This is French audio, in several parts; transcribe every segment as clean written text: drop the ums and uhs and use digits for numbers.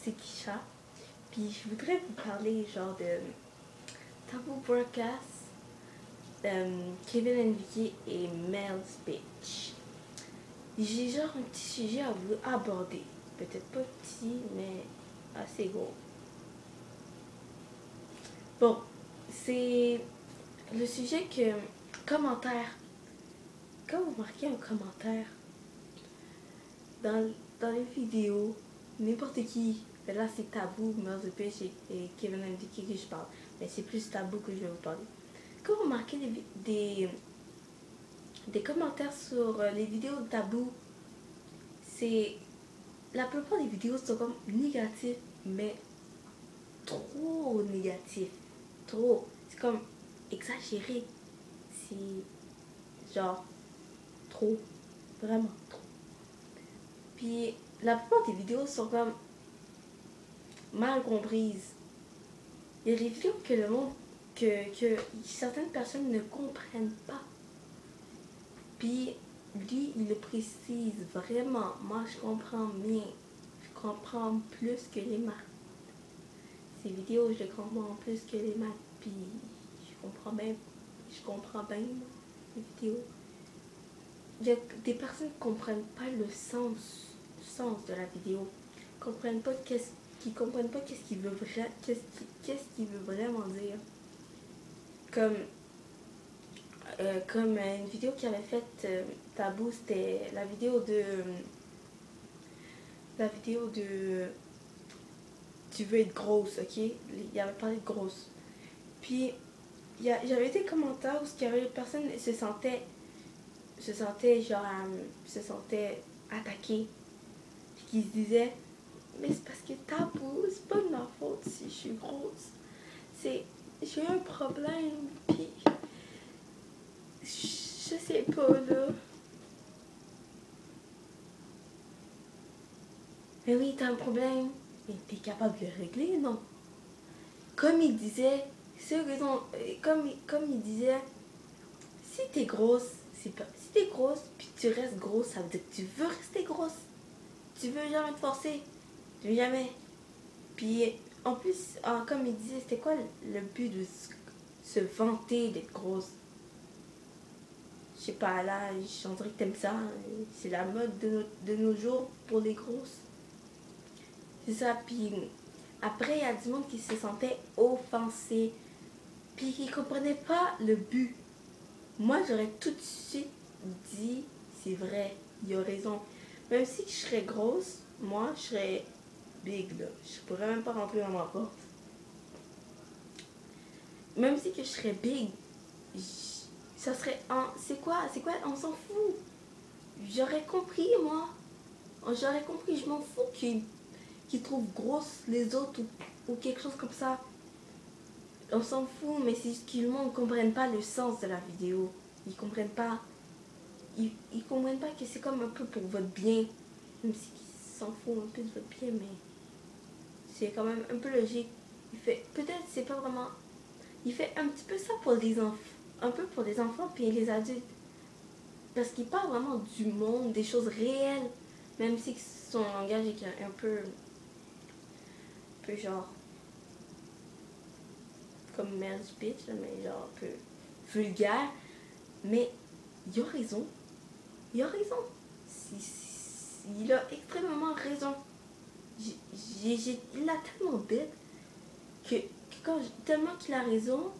c'est Kisha. Puis je voudrais vous parler genre de Taboo Broadcast, Kevin Enrique et Mel's Bitch. J'ai genre un petit sujet à vous aborder. Peut-être pas petit, mais assez gros. Bon, c'est le sujet que... Commentaire. Quand vous marquez un commentaire dans les vidéos, n'importe qui, là c'est Taboo, Mel's Bitch et Kevin Enrique que je parle. Mais c'est plus Taboo que je vais vous parler. Quand vous marquez des commentaires sur les vidéos de Taboo, c'est... La plupart des vidéos sont comme négatives, mais trop négatifs. Trop. C'est comme exagéré. C'est genre trop. Vraiment trop. Puis la plupart des vidéos sont comme mal comprises. Il y a des vidéos que le monde, que certaines personnes ne comprennent pas. Puis lui, il le précise vraiment. Moi, je comprends bien. Je comprends plus que les maths. Ces vidéos, je comprends plus que les maths. Puis je comprends bien les vidéos. Il y a des personnes qui ne comprennent pas le sens de la vidéo. Qui comprennent pas qu'est-ce qu'il veut vraiment dire. Comme une vidéo qu'il avait faite Taboo, c'était la vidéo de tu veux être grosse, ok? Il avait parlé de grosse. Puis j'avais des commentaires où il y avait des personnes se sentaient attaquées. Puis qui se disaient mais c'est parce que Taboo, c'est pas de ma faute si je suis grosse. J'ai un problème, puis je sais pas, là. Mais oui, t'as un problème. Mais t'es capable de le régler, non? Comme il disait, comme il disait, si t'es grosse, si t'es grosse, puis tu restes grosse, ça veut dire que tu veux rester grosse. Tu veux jamais te forcer. Tu veux jamais. Puis, en plus, comme il disait, c'était quoi le but de se vanter d'être grosse? Je sais pas, là, j'en dirais que t'aimes ça. C'est la mode de nos jours pour les grosses. C'est ça, puis après, il y a du monde qui se sentait offensé, puis qui comprenait pas le but. Moi, j'aurais tout de suite dit, c'est vrai, il a raison. Même si je serais grosse, moi, je serais big, là. Je pourrais même pas rentrer dans ma porte. Même si que je serais big, ça serait... C'est quoi, on s'en fout. J'aurais compris, moi. J'aurais compris, je m'en fous qu'ils trouvent grosses les autres ou quelque chose comme ça. On s'en fout, mais c'est juste que le monde ne comprenne pas le sens de la vidéo. Ils comprennent pas. Ils comprennent pas que c'est comme un peu pour votre bien. Même s'ils s'en foutent un peu de votre bien, mais c'est quand même un peu logique. Peut-être c'est pas vraiment... Il fait un petit peu ça pour les enfants. Un peu pour les enfants puis les adultes. Parce qu'il parle vraiment du monde, des choses réelles. Même si son langage est un peu genre comme Mel's Bitch, mais genre un peu vulgaire. Mais il a raison. Il a raison. Il a extrêmement raison. Il a tellement bête que tellement qu'il a raison,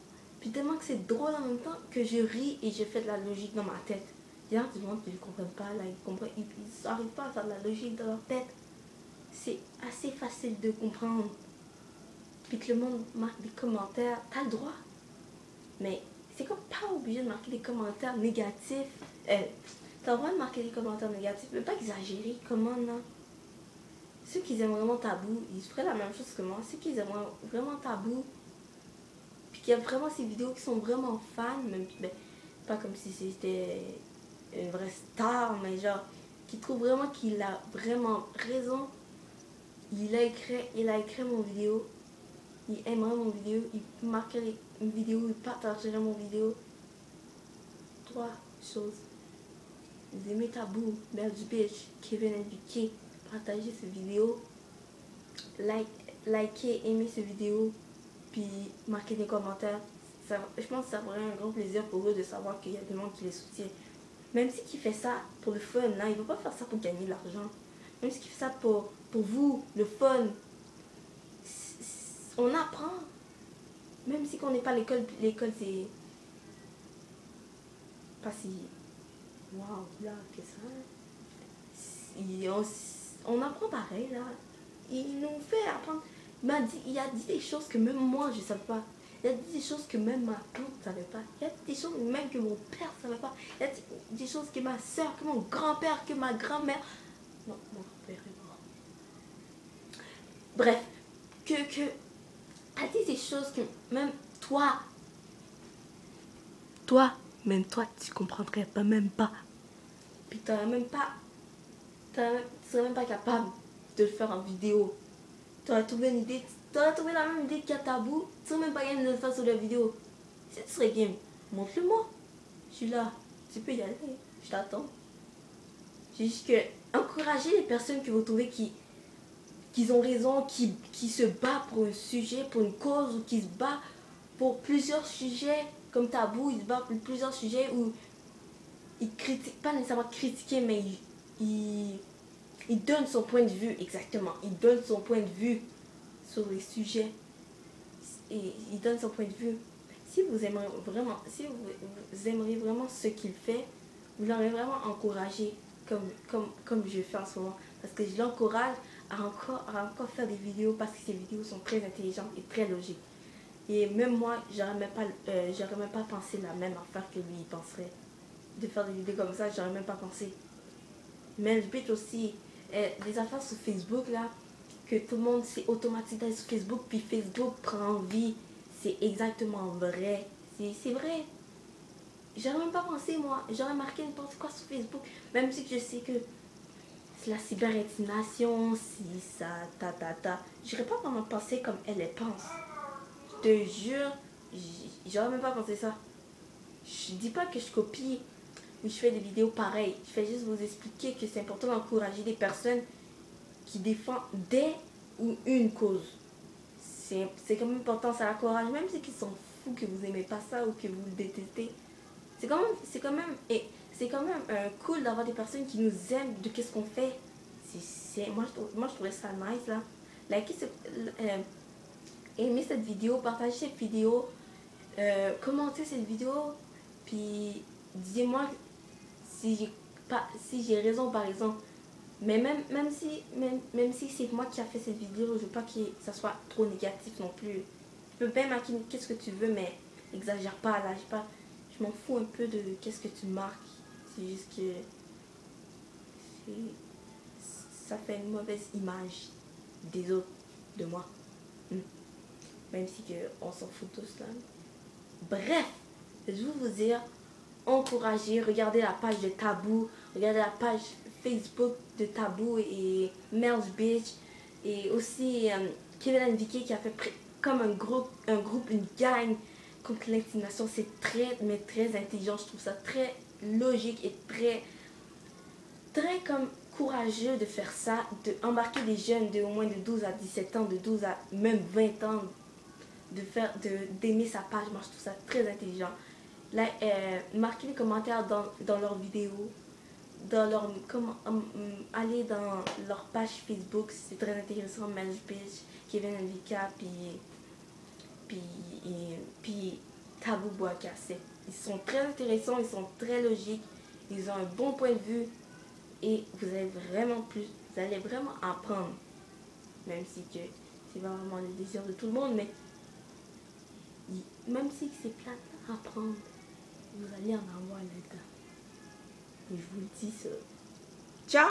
puis tellement que c'est drôle en même temps, que je ris et je fais de la logique dans ma tête. Il y a du monde qui ne comprennent pas, là, ils n'arrivent pas à faire de la logique dans leur tête. C'est assez facile de comprendre. Puis que le monde marque des commentaires, t'as le droit. Mais c'est comme pas obligé de marquer des commentaires négatifs. T'as le droit de marquer des commentaires négatifs, mais pas exagérer, comment non? Ceux qui aiment vraiment Taboo, ils feraient la même chose que moi. Ceux qui aiment vraiment Taboo, puis qu'il y a vraiment ces vidéos qui sont vraiment fans, même ben, pas comme si c'était une vraie star, mais genre, qui trouvent vraiment qu'il a vraiment raison. Il a écrit mon vidéo. Il aimerait mon vidéo, il marquerait une vidéo, il partagerait mon vidéo. 3 choses. Vous aimez Taboo, Mel's Bitch, Kevin Enrique, partagez cette vidéo. liker, aimer cette vidéo, puis marquer des commentaires. Je pense que ça ferait un grand plaisir pour eux de savoir qu'il y a des gens qui les soutiennent. Même si qui fait ça pour le fun, là, il ne veut pas faire ça pour gagner de l'argent. Même si qui fait ça pour vous, le fun. On apprend. Même si on n'est pas à l'école c'est pas si... Waouh, là, que ça... On apprend pareil, là. Il nous fait apprendre. Il a dit des choses que même moi, je ne savais pas. Il a dit des choses que même ma tante ne savait pas. Il a dit des choses même que mon père ne savait pas. Il a dit des choses que ma soeur, que mon grand-père, que ma grand-mère... Non, mon père est mort. Bref, a dit des choses que même même toi, tu comprendrais pas, même pas. Puis tu serais même pas capable de le faire en vidéo. Tu aurais trouvé une idée, tu aurais trouvé la même idée qu'à Tabou, tu serais même pas game de le faire sur la vidéo. Si tu serais game, montre-le-moi. Je suis là, tu peux y aller, je t'attends. J'ai juste que encourager les personnes que vous trouvez qui ont raison, qui se battent pour un sujet, pour une cause, ou qui se battent pour plusieurs sujets, comme Tabou, il se bat pour plusieurs sujets où il critique, pas nécessairement critiquer, mais il donne son point de vue, exactement. Il donne son point de vue sur les sujets. Et il donne son point de vue. Si vous aimeriez vraiment ce qu'il fait, vous l'aurez vraiment encouragé, comme je fais en ce moment. Parce que je l'encourage à encore faire des vidéos, parce que ces vidéos sont très intelligentes et très logiques. Et même moi, j'aurais même pas pensé la même affaire que lui, il penserait. De faire des vidéos comme ça, j'aurais même pas pensé. Mais le but aussi, des affaires sur Facebook, là, que tout le monde s'est automatique d'aller sur Facebook, puis Facebook prend vie, c'est exactement vrai. C'est vrai. J'aurais même pas pensé, moi. J'aurais marqué n'importe quoi sur Facebook, même si je sais que c'est la cyberintimidation, si ça, J'aurais pas vraiment pensé comme elle pense. Je te jure, j'aurais même pas pensé ça. Je dis pas que je copie ou je fais des vidéos pareilles. Je fais juste vous expliquer que c'est important d'encourager des personnes qui défendent des ou une cause. C'est quand même important, ça l'encourage, même si ils sont fous que vous aimez pas ça ou que vous le détestez. C'est quand même cool d'avoir des personnes qui nous aiment de qu'est-ce qu'on fait. Moi, je trouvais ça nice, là. Aimez cette vidéo, partagez cette vidéo, commentez cette vidéo, puis dis-moi si j'ai raison, par exemple. Mais même si c'est moi qui a fait cette vidéo, je veux pas que ça soit trop négatif non plus. Tu peux bien marquer qu'est-ce que tu veux, mais exagère pas, là. Je m'en fous un peu de qu'est-ce que tu marques. C'est juste que ça fait une mauvaise image des autres, de moi. Même si on s'en fout tous là. Bref, je veux vous dire, encouragez, regardez la page de Tabou, regardez la page Facebook de Tabou et Mel's Beach, et aussi Kevin Enrique qui a fait comme un groupe, une gang contre l'intimidation. C'est très intelligent, je trouve ça très logique et très comme courageux de faire ça, d'embarquer des jeunes de au moins de 12 à 17 ans, de 12 à même 20 ans, d'aimer sa page. Moi je trouve ça très intelligent. Là, marquez les commentaires dans leurs vidéos, aller dans leur page Facebook, c'est très intéressant. Mel's Beach, Kevin Enrique, puis Tabou Bouaka. Ils sont très intéressants, ils sont très logiques, ils ont un bon point de vue et vous allez vraiment apprendre, même si que c'est pas vraiment le désir de tout le monde, mais même si c'est plate à apprendre, vous allez en avoir le temps. Et je vous le dis ça. Ciao!